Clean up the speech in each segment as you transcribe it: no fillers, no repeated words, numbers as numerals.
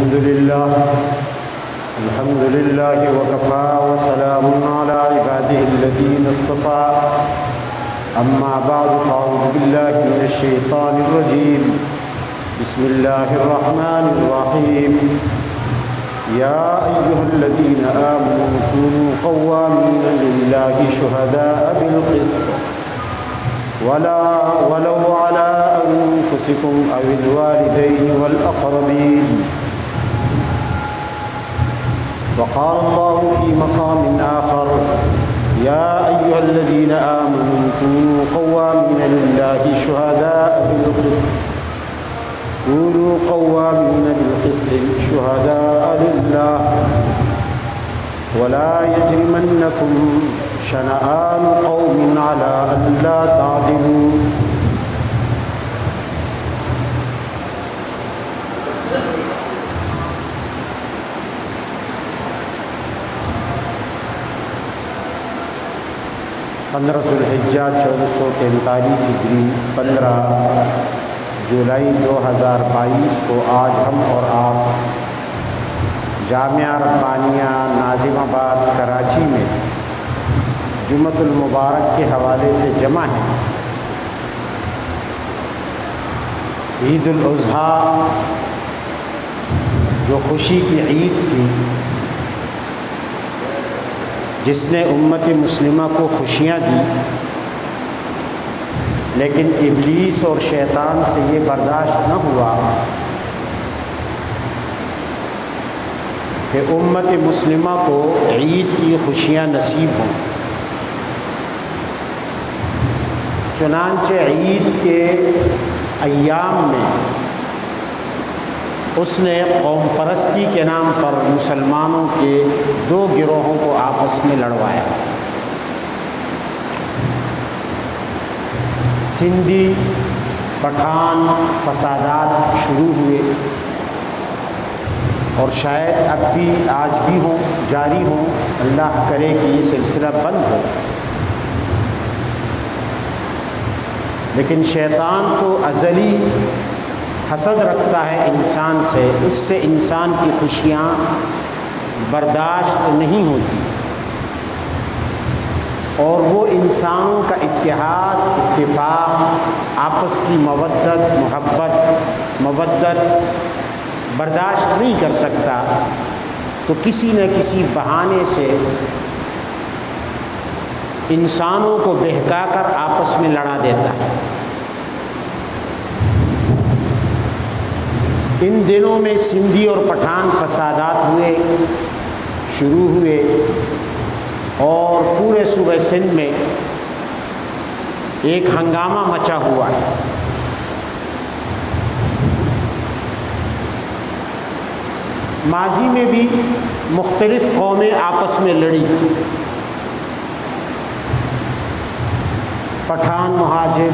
الحمد لله وكفى وسلام على عباده الذين اصطفى أما بعد فأعوذ بالله من الشيطان الرجيم بسم الله الرحمن الرحيم يا أيها الذين آمنوا كونوا قوامين لله شهداء بالقسط ولو على أنفسكم أو الوالدين والأقربين وقال الله في مقام آخر يا أيها الذين آمنوا كونوا قوامين لله شهداء بالقسط كونوا قوامين بالقسط شهداء لله ولا يجرمنكم شنآن قوم على ألا تعدلوا پندرہ ذوالحجہ 1443 ہجری 15 جولائی 2022 کو آج ہم اور آپ جامعہ ربانیہ ناظم آباد کراچی میں جمعۃ المبارک کے حوالے سے جمع ہیں۔ عید الاضحیٰ جو خوشی کی عید تھی، جس نے امت مسلمہ کو خوشیاں دی، لیکن ابلیس اور شیطان سے یہ برداشت نہ ہوا کہ امت مسلمہ کو عید کی خوشیاں نصیب ہوں۔ چنانچہ عید کے ایام میں اس نے قوم پرستی کے نام پر مسلمانوں کے دو گروہوں کو آپس میں لڑوایا۔ سندھی پٹھان فسادات شروع ہوئے اور شاید اب بھی آج بھی ہوں، جاری ہوں، اللہ کرے کہ یہ سلسلہ بند ہو۔ لیکن شیطان تو ازلی حسد رکھتا ہے انسان سے، اس سے انسان کی خوشیاں برداشت نہیں ہوتی، اور وہ انسانوں کا اتحاد، اتفاق، آپس کی مودت برداشت نہیں کر سکتا، تو کسی نہ کسی بہانے سے انسانوں کو بہکا کر آپس میں لڑا دیتا ہے۔ ان دنوں میں سندھی اور پٹھان فسادات شروع ہوئے اور پورے صوبہ سندھ میں ایک ہنگامہ مچا ہوا ہے۔ ماضی میں بھی مختلف قومیں آپس میں لڑی، پٹھان مہاجر،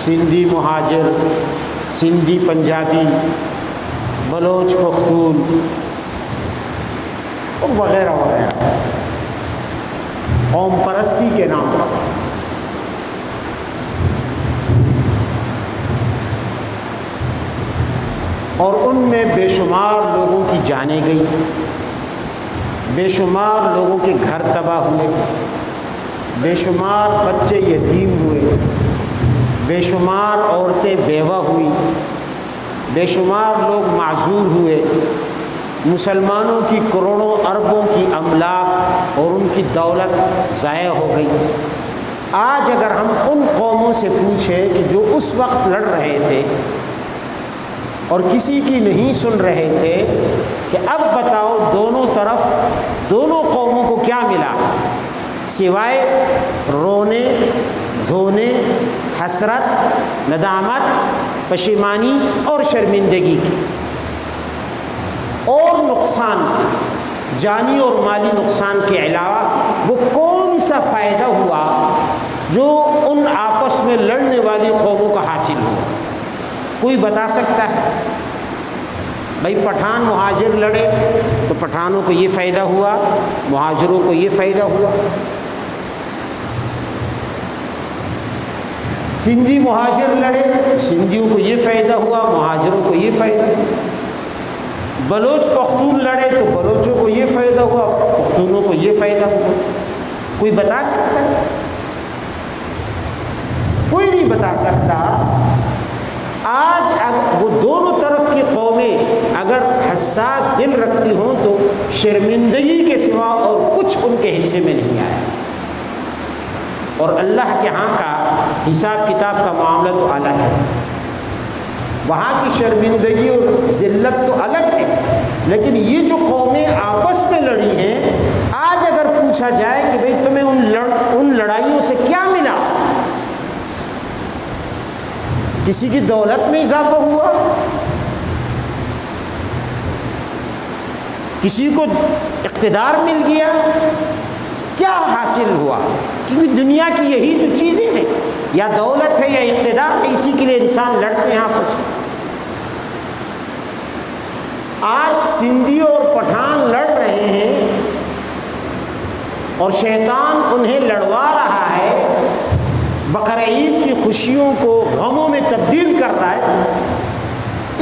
سندھی مہاجر، سندھی پنجابی، بلوچ پختون وغیرہ وغیرہ، قوم پرستی کے نام پر۔ اور ان میں بے شمار لوگوں کی جانیں گئی، بے شمار لوگوں کے گھر تباہ ہوئے، بے شمار بچے یتیم ہوئے، بے شمار عورتیں بیوہ ہوئی، بے شمار لوگ معذور ہوئے، مسلمانوں کی کروڑوں اربوں کی املاک اور ان کی دولت ضائع ہو گئی۔ آج اگر ہم ان قوموں سے پوچھیں کہ جو اس وقت لڑ رہے تھے اور کسی کی نہیں سن رہے تھے، کہ اب بتاؤ دونوں طرف، دونوں قوموں کو کیا ملا سوائے رونے دھونے، حسرت، ندامت، پشیمانی اور شرمندگی کی اور نقصان کی، جانی اور مالی نقصان کے علاوہ وہ کون سا فائدہ ہوا جو ان آپس میں لڑنے والی قوموں کا حاصل ہوا؟ کوئی بتا سکتا ہے؟ بھائی پٹھان مہاجر لڑے تو پٹھانوں کو یہ فائدہ ہوا، مہاجروں کو یہ فائدہ ہوا۔ سندھی مہاجر لڑے، سندھیوں کو یہ فائدہ ہوا، مہاجروں کو یہ فائدہ ہوا۔ بلوچ پختون لڑے تو بلوچوں کو یہ فائدہ ہوا، پختونوں کو یہ فائدہ ہوا، کوئی بتا سکتا ہے؟ کوئی نہیں بتا سکتا۔ آج وہ دونوں طرف کی قومیں اگر حساس دل رکھتی ہوں تو شرمندگی کے سوا اور کچھ ان کے حصے میں نہیں آیا، اور اللہ کے ہاں کا حساب کتاب کا معاملہ تو الگ ہے، وہاں کی شرمندگی اور ذلت تو الگ ہے، لیکن یہ جو قومیں آپس میں لڑی ہیں، آج اگر پوچھا جائے کہ بھئی تمہیں ان لڑائیوں سے کیا ملا، کسی کی دولت میں اضافہ ہوا، کسی کو اقتدار مل گیا، کیا حاصل ہوا؟ کیونکہ دنیا کی یہی تو چیزیں ہیں، یا دولت ہے یا اقتدار ہے، اسی کے لیے انسان لڑتے ہیں آپس میں۔ آج سندھی اور پٹھان لڑ رہے ہیں اور شیطان انہیں لڑوا رہا ہے، بقرعید کی خوشیوں کو غموں میں تبدیل کر رہا ہے۔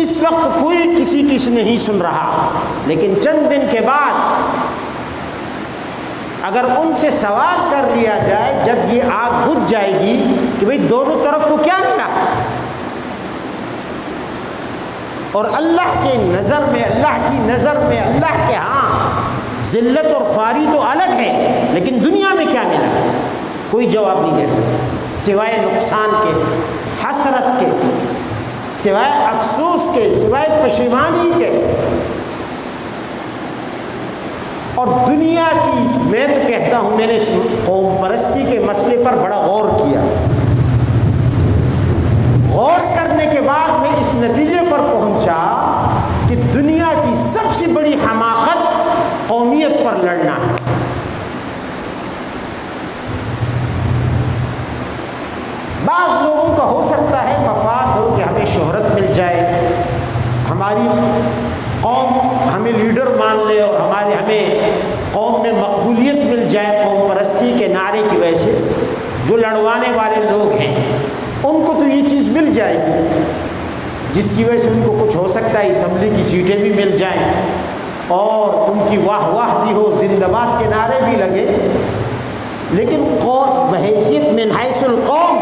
اس وقت کوئی کسی کی نہیں سن رہا، لیکن چند دن کے بعد اگر ان سے سوال کر لیا جائے جب یہ آگ بجھ جائے گی کہ بھئی دونوں طرف کو کیا ملا، اور اللہ کی نظر میں اللہ کے ہاں ذلت اور خواری تو الگ ہے، لیکن دنیا میں کیا ملا؟ کوئی جواب نہیں دے سکتا سوائے نقصان کے، حسرت کے، سوائے افسوس کے، سوائے پشیمانی کے۔ اور دنیا کی، میں تو کہتا ہوں، میں نے اس قوم پرستی کے مسئلے پر بڑا غور کیا، غور کرنے کے بعد میں اس نتیجے پر پہنچا کہ دنیا کی سب سے بڑی حماقت قومیت پر لڑنا ہے۔ بعض لوگوں کا ہو سکتا ہے مفاد ہو کہ ہمیں شہرت مل جائے، ہماری قوم ہمیں لیڈر مان لے اور ہمیں قوم میں مقبولیت مل جائے قوم پرستی کے نعرے کی وجہ سے۔ جو لڑوانے والے لوگ ہیں ان کو تو یہ چیز مل جائے گی، جس کی وجہ سے ان کو کچھ ہو سکتا ہے اسمبلی کی سیٹیں بھی مل جائیں اور ان کی واہ واہ بھی ہو، زندہ باد کے نعرے بھی لگے، لیکن بحیثیت من حیث القوم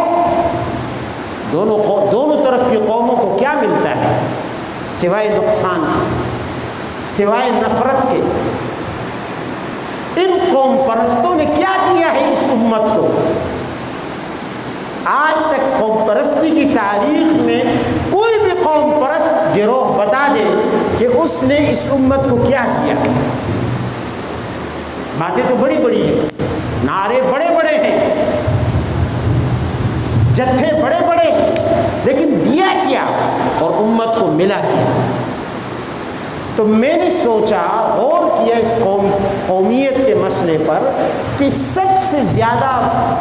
دونوں طرف کی قوموں کو کیا ملتا ہے سوائے نقصان کے، سوائے نفرت کے؟ ان قوم پرستوں نے کیا کیا ہے اس امت کو؟ آج تک قوم پرستی کی تاریخ میں کوئی بھی قوم پرست گروہ بتا دے کہ اس نے اس امت کو کیا کیا۔ باتیں تو بڑی بڑی ہیں، نعرے بڑے بڑے ہیں، جتھے بڑے بڑے ہیں، لیکن دیا کیا اور امت کو ملا کیا؟ تو میں نے سوچا، غور کیا اس قومیت کے مسئلے پر کہ سب سے زیادہ،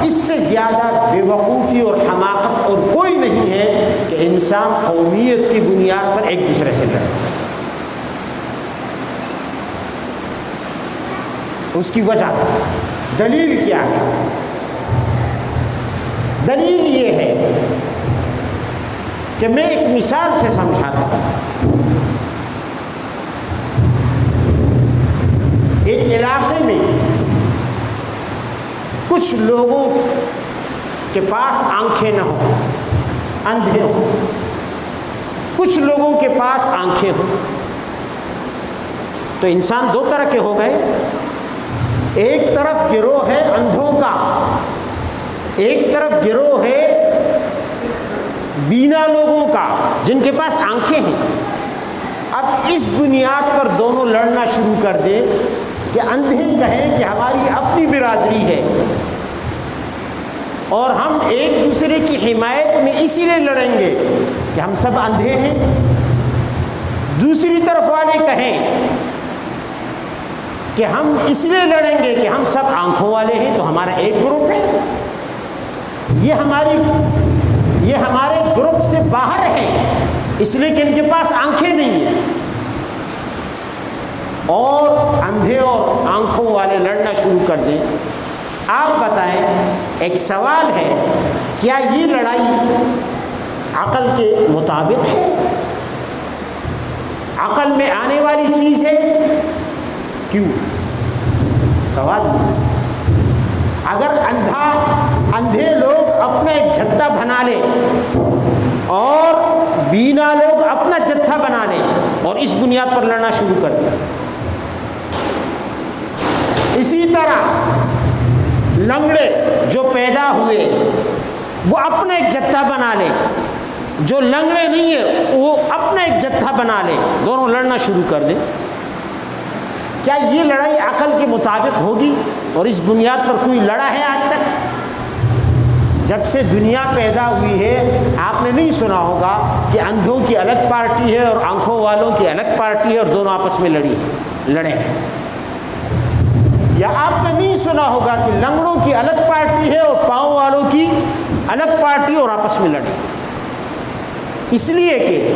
اس سے زیادہ بے وقوفی اور حماقت اور کوئی نہیں ہے کہ انسان قومیت کی بنیاد پر ایک دوسرے سے لڑے۔ اس کی وجہ، دلیل کیا ہے؟ دلیل یہ ہے کہ میں ایک مثال سے سمجھاتا ہوں۔ ایک علاقے میں کچھ لوگوں کے پاس آنکھیں نہ ہوں، اندھے ہوں، کچھ لوگوں کے پاس آنکھیں ہوں، تو انسان دو طرح کے ہو گئے۔ ایک طرف گروہ ہے اندھوں کا، ایک طرف گروہ ہے بینا لوگوں کا جن کے پاس آنکھیں ہیں۔ اب اس بنیاد پر دونوں لڑنا شروع کر دیں کہ اندھے کہیں کہ ہماری اپنی برادری ہے اور ہم ایک دوسرے کی حمایت میں اسی لیے لڑیں گے کہ ہم سب اندھے ہیں، دوسری طرف والے کہیں کہ ہم اس لیے لڑیں گے کہ ہم سب آنکھوں والے ہیں تو ہمارا ایک گروپ ہے، یہ ہمارے گروپ سے باہر ہیں اس لیے کہ ان کے پاس آنکھیں نہیں ہیں، اور اندھے اور آنکھوں والے لڑنا شروع کر دیں۔ آپ بتائیں، ایک سوال ہے، کیا یہ لڑائی عقل کے مطابق ہے؟ عقل میں آنے والی چیز ہے؟ کیوں؟ سوال یہ، اگر اندھے لوگ اپنا ایک جتھا بنا لیں اور بینا لوگ اپنا جتھا بنا لیں اور اس بنیاد پر لڑنا شروع کر دیں، اسی طرح لنگڑے جو پیدا ہوئے وہ اپنا ایک جتھا بنا لیں، جو لنگڑے نہیں ہیں وہ اپنا ایک جتھا بنا لیں، دونوں لڑنا شروع کر دیں، کیا یہ لڑائی عقل کے مطابق ہوگی؟ اور اس بنیاد پر کوئی لڑا ہے آج تک؟ جب سے دنیا پیدا ہوئی ہے آپ نے نہیں سنا ہوگا کہ اندھوں کی الگ پارٹی ہے اور آنکھوں والوں کی الگ پارٹی ہے اور دونوں آپس میں لڑے ہیں، یا آپ نے نہیں سنا ہوگا کہ لنگڑوں کی الگ پارٹی ہے اور پاؤں والوں کی الگ پارٹی اور آپس میں لڑے، اس لیے کہ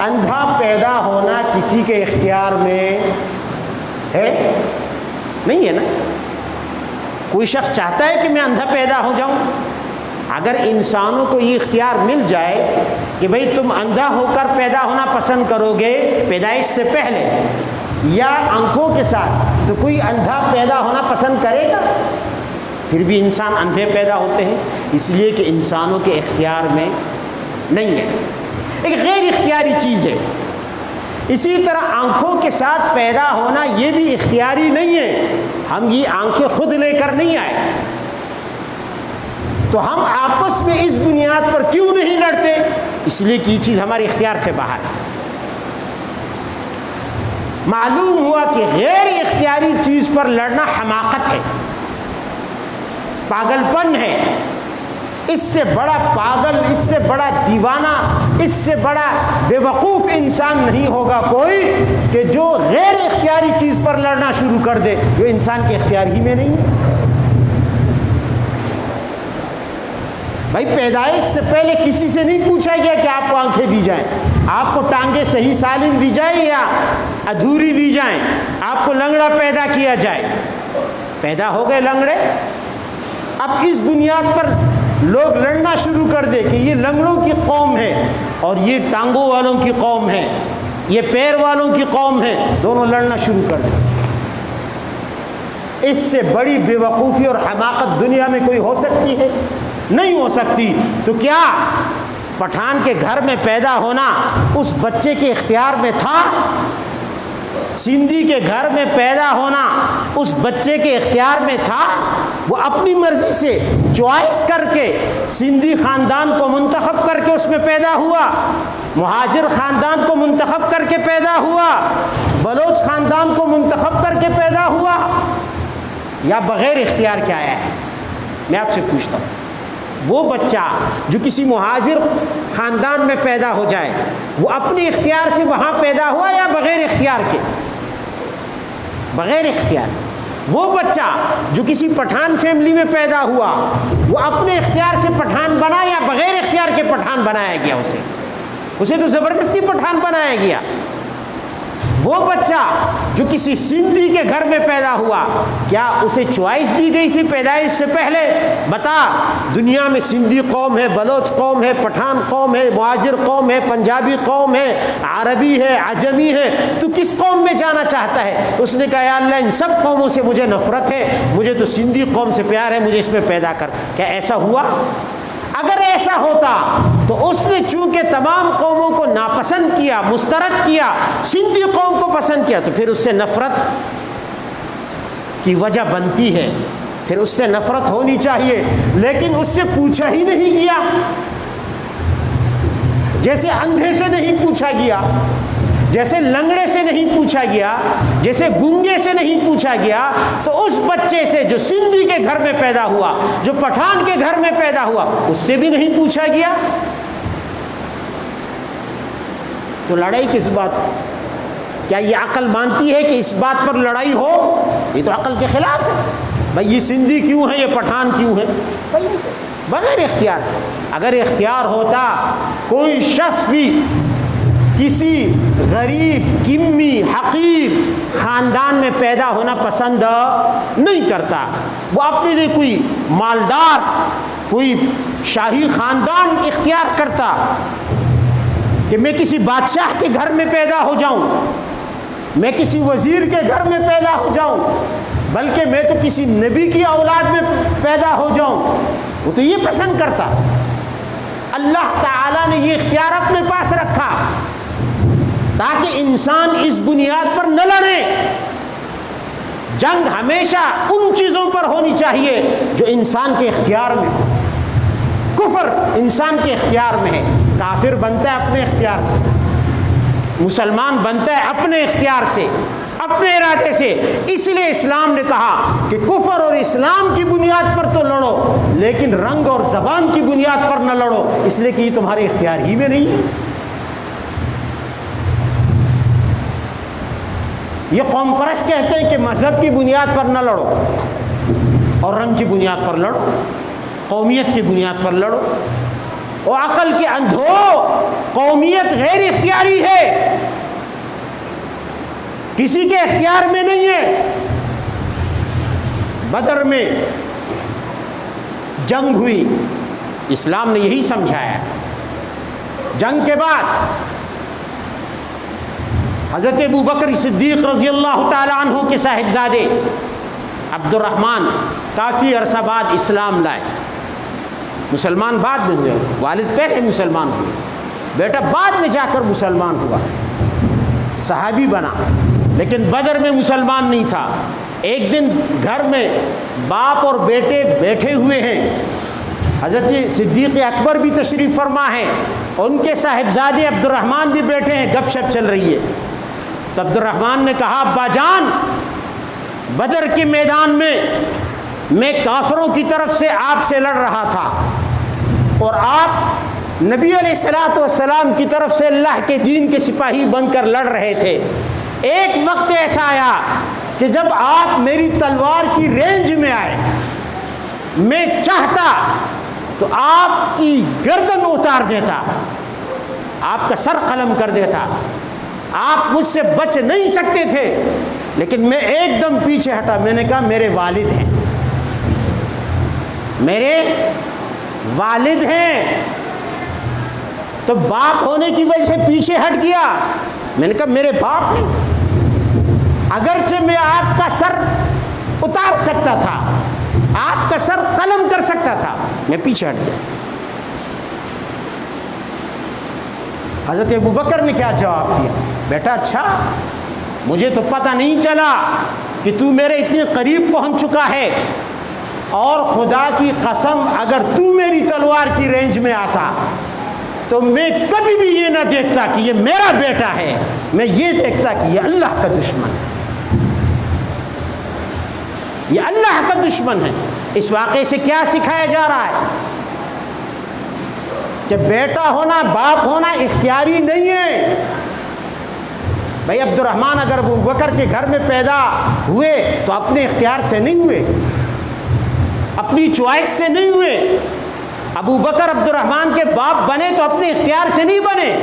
اندھا پیدا ہونا کسی کے اختیار میں ہے نہیں ہے نا۔ کوئی شخص چاہتا ہے کہ میں اندھا پیدا ہو جاؤں؟ اگر انسانوں کو یہ اختیار مل جائے کہ بھئی تم اندھا ہو کر پیدا ہونا پسند کرو گے پیدائش سے پہلے یا آنکھوں کے ساتھ، تو کوئی اندھا پیدا ہونا پسند کرے گا؟ پھر بھی انسان اندھے پیدا ہوتے ہیں، اس لیے کہ انسانوں کے اختیار میں نہیں ہے، ایک غیر اختیاری چیز ہے۔ اسی طرح آنکھوں کے ساتھ پیدا ہونا یہ بھی اختیاری نہیں ہے، ہم یہ آنکھیں خود لے کر نہیں آئے، تو ہم آپس میں اس بنیاد پر کیوں نہیں لڑتے؟ اس لیے کہ یہ چیز ہمارے اختیار سے باہر ہے۔ معلوم ہوا کہ غیر اختیاری چیز پر لڑنا حماقت ہے، پاگل پن ہے۔ اس سے بڑا پاگل، اس سے بڑا دیوانہ، اس سے بڑا بے وقوف انسان نہیں ہوگا کوئی کہ جو غیر اختیاری چیز پر لڑنا شروع کر دے جو انسان کے اختیار ہی میں نہیں ہے۔ بھائی پیدائش سے پہلے کسی سے نہیں پوچھا گیا کہ آپ کو آنکھیں دی جائیں، آپ کو ٹانگیں صحیح سالم دی جائیں یا ادھوری دی جائیں، آپ کو لنگڑا پیدا کیا جائے، پیدا ہو گئے لنگڑے۔ اب اس بنیاد پر لوگ لڑنا شروع کر دے کہ یہ لنگڑوں کی قوم ہے اور یہ ٹانگوں والوں کی قوم ہے، یہ پیر والوں کی قوم ہے، دونوں لڑنا شروع کر دیں۔ اس سے بڑی بے وقوفی اور حماقت دنیا میں کوئی ہو سکتی ہے؟ نہیں ہو سکتی۔ تو کیا پٹھان کے گھر میں پیدا ہونا اس بچے کے اختیار میں تھا؟ سندھی کے گھر میں پیدا ہونا اس بچے کے اختیار میں تھا؟ وہ اپنی مرضی سے چوائس کر کے سندھی خاندان کو منتخب کر کے اس میں پیدا ہوا، مہاجر خاندان کو منتخب کر کے پیدا ہوا، بلوچ خاندان کو منتخب کر کے پیدا ہوا، یا بغیر اختیار کے آیا ہے؟ میں آپ سے پوچھتا ہوں، وہ بچہ جو کسی مہاجر خاندان میں پیدا ہو جائے وہ اپنے اختیار سے وہاں پیدا ہوا یا بغیر اختیار کے؟ بغیر اختیار۔ وہ بچہ جو کسی پٹھان فیملی میں پیدا ہوا وہ اپنے اختیار سے پٹھان بنا یا بغیر اختیار کے پٹھان بنایا گیا؟ اسے تو زبردستی پٹھان بنایا گیا۔ وہ بچہ جو کسی سندھی کے گھر میں پیدا ہوا کیا اسے چوائس دی گئی تھی پیدائش سے پہلے؟ بتا، دنیا میں سندھی قوم ہے، بلوچ قوم ہے، پٹھان قوم ہے، مہاجر قوم ہے، پنجابی قوم ہے، عربی ہے، عجمی ہے، تو کس قوم میں جانا چاہتا ہے؟ اس نے کہا یا اللہ ان سب قوموں سے مجھے نفرت ہے، مجھے تو سندھی قوم سے پیار ہے، مجھے اس میں پیدا کر۔ کیا ایسا ہوا؟ اگر ایسا ہوتا تو اس نے چونکہ تمام قوموں کو ناپسند کیا، مسترد کیا، سندھی قوم کو پسند کیا، تو پھر اس سے نفرت کی وجہ بنتی ہے، پھر اس سے نفرت ہونی چاہیے، لیکن اس سے پوچھا ہی نہیں گیا۔ جیسے اندھے سے نہیں پوچھا گیا، جیسے لنگڑے سے نہیں پوچھا گیا، جیسے گونگے سے نہیں پوچھا گیا، تو اس بچے سے جو سندھی کے گھر میں پیدا ہوا، جو پٹھان کے گھر میں پیدا ہوا، اس سے بھی نہیں پوچھا گیا۔ تو لڑائی کس بات؟ کیا یہ عقل مانتی ہے کہ اس بات پر لڑائی ہو؟ یہ تو عقل کے خلاف ہے۔ بھائی یہ سندھی کیوں ہے، یہ پٹھان کیوں ہے؟ بھائی بغیر اختیار۔ اگر اختیار ہوتا کوئی شخص بھی کسی غریب، کمی، حقیر خاندان میں پیدا ہونا پسند نہیں کرتا، وہ اپنے لیے کوئی مالدار، کوئی شاہی خاندان اختیار کرتا، کہ میں کسی بادشاہ کے گھر میں پیدا ہو جاؤں، میں کسی وزیر کے گھر میں پیدا ہو جاؤں، بلکہ میں تو کسی نبی کی اولاد میں پیدا ہو جاؤں، وہ تو یہ پسند کرتا۔ اللہ تعالیٰ نے یہ اختیار اپنے پاس رکھا تاکہ انسان اس بنیاد پر نہ لڑے۔ جنگ ہمیشہ ان چیزوں پر ہونی چاہیے جو انسان کے اختیار میں ہو۔ کفر انسان کے اختیار میں ہے، کافر بنتا ہے اپنے اختیار سے، مسلمان بنتا ہے اپنے اختیار سے، اپنے ارادے سے۔ اس لیے اسلام نے کہا کہ کفر اور اسلام کی بنیاد پر تو لڑو، لیکن رنگ اور زبان کی بنیاد پر نہ لڑو، اس لیے کہ یہ تمہارے اختیار ہی میں نہیں ہے۔ یہ قوم پرست کہتے ہیں کہ مذہب کی بنیاد پر نہ لڑو اور رنگ کی بنیاد پر لڑو، قومیت کی بنیاد پر لڑو۔ اور عقل کے اندھو، قومیت غیر اختیاری ہے، کسی کے اختیار میں نہیں ہے۔ بدر میں جنگ ہوئی، اسلام نے یہی سمجھایا۔ جنگ کے بعد حضرت ابوبکر صدیق رضی اللہ تعالی عنہ کے صاحبزادے عبد الرحمن کافی عرصہ بعد اسلام لائے، مسلمان بعد میں ہوئے، والد پہلے مسلمان ہوئے، بیٹا بعد میں جا کر مسلمان ہوا، صحابی بنا، لیکن بدر میں مسلمان نہیں تھا۔ ایک دن گھر میں باپ اور بیٹے بیٹھے ہوئے ہیں، حضرت صدیق اکبر بھی تشریف فرما ہیں، ان کے صاحبزادے عبد الرحمن بھی بیٹھے ہیں، گپ شپ چل رہی ہے۔ تو عبد الرحمن نے کہا، ابا جان، بدر کے میدان میں کافروں کی طرف سے آپ سے لڑ رہا تھا اور آپ نبی علیہ الصلوۃ والسلام کی طرف سے اللہ کے دین کے سپاہی بن کر لڑ رہے تھے۔ ایک وقت ایسا آیا کہ جب آپ میری تلوار کی رینج میں آئے، میں چاہتا تو آپ کی گردن اتار دیتا، آپ کا سر قلم کر دیتا، آپ مجھ سے بچ نہیں سکتے تھے، لیکن میں ایک دم پیچھے ہٹا۔ میں نے کہا میرے والد ہیں، میرے والد ہیں، تو باپ ہونے کی وجہ سے پیچھے ہٹ گیا۔ میں نے کہا میرے باپ ہیں، اگرچہ میں آپ کا سر اتار سکتا تھا، آپ کا سر قلم کر سکتا تھا، میں پیچھے ہٹ گیا۔ حضرت ابوبکر نے کیا جواب دیا؟ بیٹا اچھا، مجھے تو پتہ نہیں چلا کہ تو میرے اتنے قریب پہنچ چکا ہے، اور خدا کی قسم اگر تو میری تلوار کی رینج میں آتا تو میں کبھی بھی یہ نہ دیکھتا کہ یہ میرا بیٹا ہے، میں یہ دیکھتا کہ یہ اللہ کا دشمن ہے، یہ اللہ کا دشمن ہے۔ اس واقعے سے کیا سکھایا جا رہا ہے؟ کہ بیٹا ہونا، باپ ہونا اختیاری نہیں ہے۔ بھائی عبد الرحمن اگر ابوبکر کے گھر میں پیدا ہوئے تو اپنے اختیار سے نہیں ہوئے، اپنی چوائس سے نہیں ہوئے۔ ابوبکر عبد الرحمن کے باپ بنے تو اپنے اختیار سے نہیں بنے،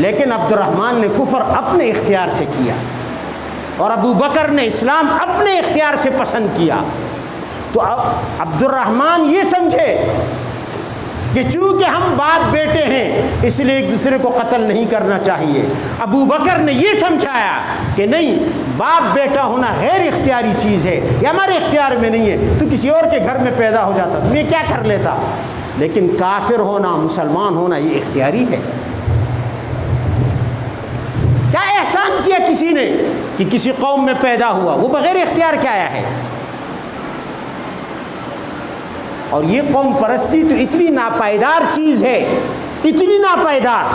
لیکن عبد الرحمن نے کفر اپنے اختیار سے کیا اور ابوبکر نے اسلام اپنے اختیار سے پسند کیا۔ تو اب عبد الرحمن یہ سمجھے کہ چونکہ ہم باپ بیٹے ہیں اس لیے ایک دوسرے کو قتل نہیں کرنا چاہیے۔ ابوبکر نے یہ سمجھایا کہ نہیں، باپ بیٹا ہونا غیر اختیاری چیز ہے، یہ ہمارے اختیار میں نہیں ہے۔ تو کسی اور کے گھر میں پیدا ہو جاتا تو میں کیا کر لیتا، لیکن کافر ہونا، مسلمان ہونا یہ اختیاری ہے۔ کیا احسان کیا کسی نے کہ کسی قوم میں پیدا ہوا، وہ بغیر اختیار کے آیا ہے؟ اور یہ قوم پرستی تو اتنی ناپائیدار چیز ہے، اتنی ناپائیدار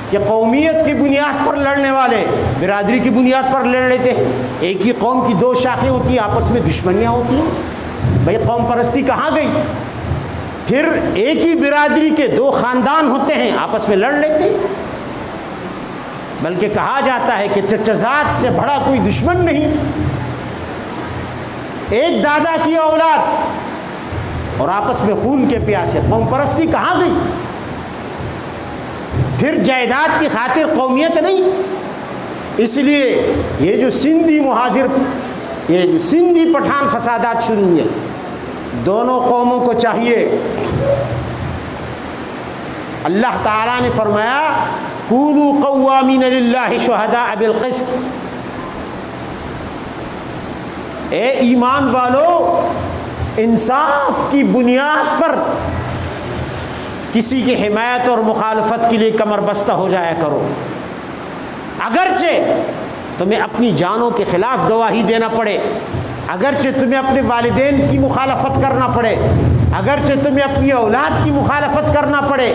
کہ قومیت کی بنیاد پر لڑنے والے برادری کی بنیاد پر لڑ لیتے ہیں۔ ایک ہی قوم کی دو شاخیں ہوتی ہیں، آپس میں دشمنیاں ہوتی ہیں۔ بھئی قوم پرستی کہاں گئی؟ پھر ایک ہی برادری کے دو خاندان ہوتے ہیں، آپس میں لڑ لیتے ہیں۔ بلکہ کہا جاتا ہے کہ چچزاد سے بڑا کوئی دشمن نہیں۔ ایک دادا کی اولاد اور آپس میں خون کے پیاسے، قوم پرستی کہاں گئی؟ پھر جائیداد کی خاطر قومیت نہیں۔ اس لیے یہ جو سندھی مہاجر، یہ جو سندھی پٹھان فسادات شروع ہوئے، دونوں قوموں کو چاہیے اللہ تعالیٰ نے فرمایا کونوا قوامین للہ شہداء بالقسط، اے ایمان والو انصاف کی بنیاد پر کسی کی حمایت اور مخالفت کے لیے کمر بستہ ہو جایا کرو، اگرچہ تمہیں اپنی جانوں کے خلاف گواہی دینا پڑے، اگرچہ تمہیں اپنے والدین کی مخالفت کرنا پڑے، اگرچہ تمہیں اپنی اولاد کی مخالفت کرنا پڑے،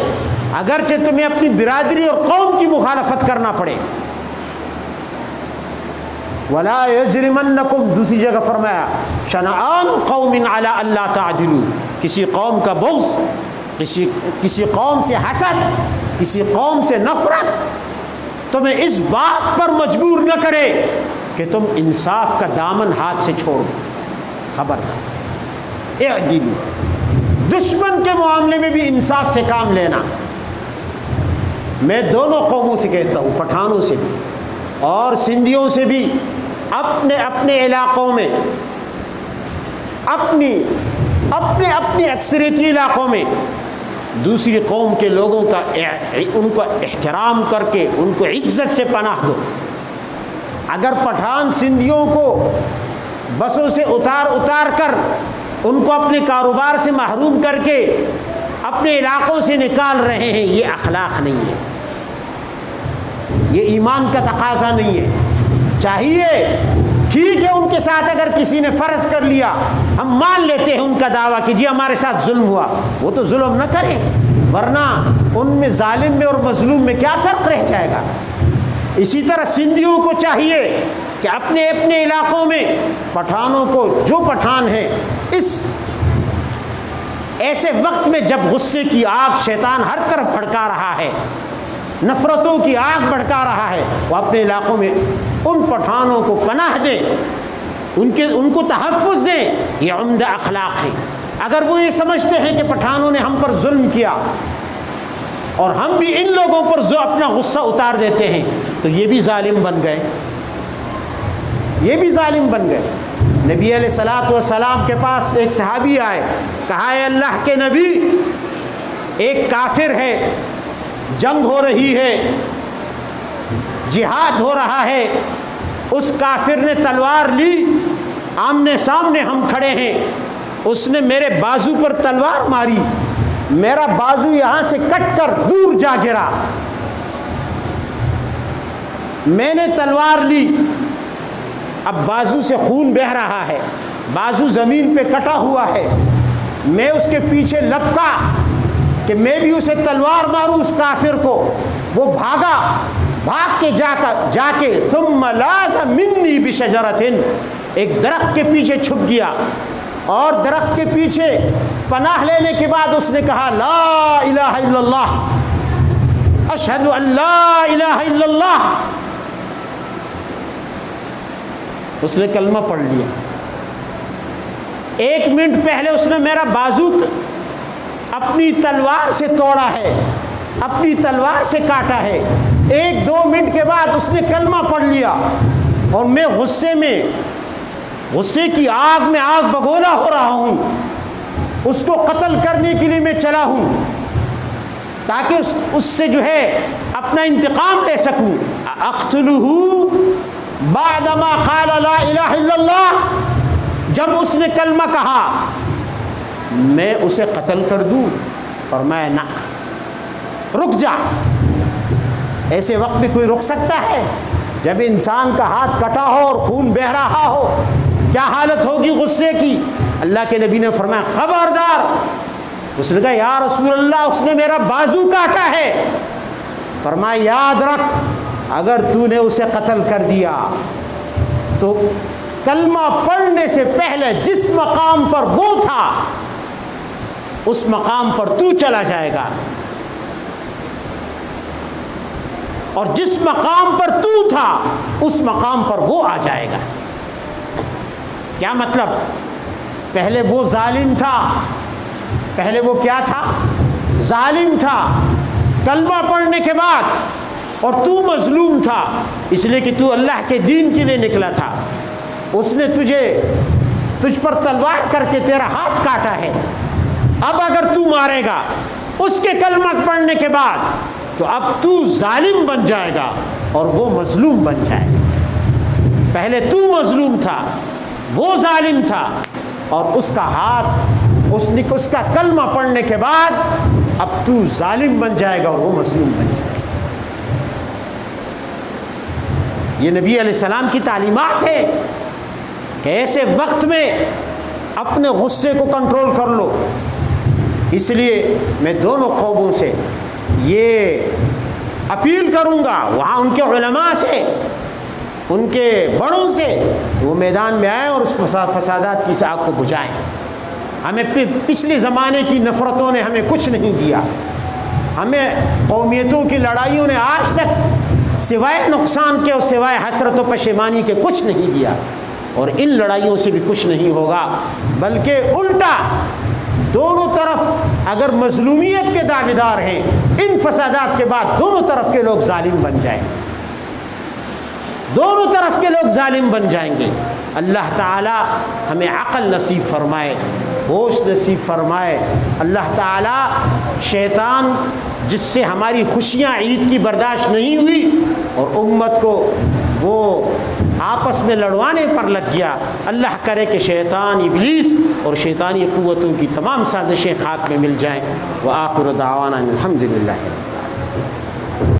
اگرچہ تمہیں اپنی برادری اور قوم کی مخالفت کرنا پڑے۔ وَلَا يَجْرِمَنَّكُمْ، دوسری جگہ فرمایا شَنَآنُ قَوْمٍ عَلَىٰ أَلَّا تَعْدِلُوا، کسی قوم کا بغض، کسی قوم سے حسد، کسی قوم سے نفرت تمہیں اس بات پر مجبور نہ کرے کہ تم انصاف کا دامن ہاتھ سے چھوڑ دو۔ خبردار، اعدلوا، دشمن کے معاملے میں بھی انصاف سے کام لینا۔ میں دونوں قوموں سے کہتا ہوں، پٹھانوں سے بھی اور سندھیوں سے بھی، اپنے اپنے علاقوں میں، اپنے اکثریتی علاقوں میں دوسری قوم کے لوگوں کا ان کو احترام کر کے ان کو عزت سے پناہ دو۔ اگر پٹھان سندھیوں کو بسوں سے اتار کر ان کو اپنے کاروبار سے محروم کر کے اپنے علاقوں سے نکال رہے ہیں، یہ اخلاق نہیں ہے، یہ ایمان کا تقاضا نہیں ہے۔ چاہیے ٹھیک ہے ان کے ساتھ اگر کسی نے فرض کر لیا، ہم مان لیتے ہیں ان کا دعویٰ کہ جی ہمارے ساتھ ظلم ہوا، وہ تو ظلم نہ کریں، ورنہ ان میں ظالم میں اور مظلوم میں کیا فرق رہ جائے گا۔ اسی طرح سندھیوں کو چاہیے کہ اپنے اپنے علاقوں میں پٹھانوں کو، جو پٹھان ہیں، اس ایسے وقت میں جب غصے کی آگ شیطان ہر طرف بھڑکا رہا ہے، نفرتوں کی آگ بھڑکا رہا ہے، وہ اپنے علاقوں میں ان پٹھانوں کو پناہ دیں، ان کو تحفظ دیں۔ یہ عمدہ اخلاق ہے۔ اگر وہ یہ سمجھتے ہیں کہ پٹھانوں نے ہم پر ظلم کیا اور ہم بھی ان لوگوں پر جو اپنا غصہ اتار دیتے ہیں تو یہ بھی ظالم بن گئے، یہ بھی ظالم بن گئے۔ نبی علیہ الصلوۃ والسلام کے پاس ایک صحابی آئے، کہا اے اللہ کے نبی، ایک کافر ہے، جنگ ہو رہی ہے، جہاد ہو رہا ہے، اس کافر نے تلوار لی، آمنے سامنے ہم کھڑے ہیں، اس نے میرے بازو پر تلوار ماری، میرا بازو یہاں سے کٹ کر دور جا گرا، میں نے تلوار لی، اب بازو سے خون بہہ رہا ہے، بازو زمین پہ کٹا ہوا ہے، میں اس کے پیچھے لپکا کہ میں بھی اسے تلوار ماروں اس کافر کو، وہ بھاگا، بھاگ کے جا کے ثم لاز منی بشجرۃ، ایک درخت کے پیچھے چھپ گیا، اور درخت کے پیچھے پناہ لینے کے بعد اس نے کہا لا الہ الا اللہ، اشہد ان لا الہ الا اللہ، اس نے کلمہ پڑھ لیا۔ 1 منٹ پہلے اس نے میرا بازو اپنی تلوار سے توڑا ہے، اپنی تلوار سے کاٹا ہے، 1-2 منٹ کے بعد اس نے کلمہ پڑھ لیا، اور میں غصے کی آگ میں آگ بگولا ہو رہا ہوں، اس کو قتل کرنے کے لیے میں چلا ہوں تاکہ اس سے جو ہے اپنا انتقام لے سکوں۔ اقتلہ بعدما قال لا الہ الا اللہ، جب اس نے کلمہ کہا میں اسے قتل کر دوں؟ فرمایا نہ، رک جا۔ ایسے وقت میں کوئی رک سکتا ہے؟ جب انسان کا ہاتھ کٹا ہو اور خون بہہ رہا ہو، کیا حالت ہوگی غصے کی؟ اللہ کے نبی نے فرمایا خبردار۔ اس نے کہا یا رسول اللہ، اس نے میرا بازو کاٹا ہے۔ فرمایا یاد رکھ، اگر تو نے اسے قتل کر دیا تو کلمہ پڑھنے سے پہلے جس مقام پر وہ تھا اس مقام پر تو چلا جائے گا، اور جس مقام پر تو تھا اس مقام پر وہ آ جائے گا۔ کیا مطلب؟ پہلے وہ ظالم تھا، پہلے وہ کیا تھا؟ ظالم تھا، کلمہ پڑھنے کے بعد، اور تو مظلوم تھا اس لیے کہ تو اللہ کے دین کے لیے نکلا تھا، اس نے تجھ پر تلوار کر کے تیرا ہاتھ کاٹا ہے، اب اگر تو مارے گا اس کے کلمہ پڑھنے کے بعد تو اب تو ظالم بن جائے گا اور وہ مظلوم بن جائے گا۔ پہلے تو مظلوم تھا، وہ ظالم تھا، اور اس کا ہاتھ اس کا کلمہ پڑھنے کے بعد اب تو ظالم بن جائے گا اور وہ مظلوم بن جائے گا۔ یہ نبی علیہ السلام کی تعلیمات ہے کہ ایسے وقت میں اپنے غصے کو کنٹرول کر لو۔ اس لیے میں دونوں قوموں سے یہ اپیل کروں گا، وہاں ان کے علماء سے، ان کے بڑوں سے، وہ میدان میں آئیں اور اس فسادات کی آگ کو بجھائیں۔ ہمیں پچھلے زمانے کی نفرتوں نے ہمیں کچھ نہیں دیا، ہمیں قومیتوں کی لڑائیوں نے آج تک سوائے نقصان کے اور سوائے حسرت و پشیمانی کے کچھ نہیں دیا، اور ان لڑائیوں سے بھی کچھ نہیں ہوگا، بلکہ الٹا دونوں طرف اگر مظلومیت کے دعویدار ہیں، ان فسادات کے بعد دونوں طرف کے لوگ ظالم بن جائیں گے، دونوں طرف کے لوگ ظالم بن جائیں گے۔ اللہ تعالی ہمیں عقل نصیب فرمائے، ہوش نصیب فرمائے۔ اللہ تعالی شیطان جس سے ہماری خوشیاں عید کی برداشت نہیں ہوئی اور امت کو وہ آپس میں لڑوانے پر لگ گیا، اللہ کرے کہ شیطان ابلیس اور شیطانی قوتوں کی تمام سازشیں خاک میں مل جائیں۔ وآخر دعوانا الحمدللہ۔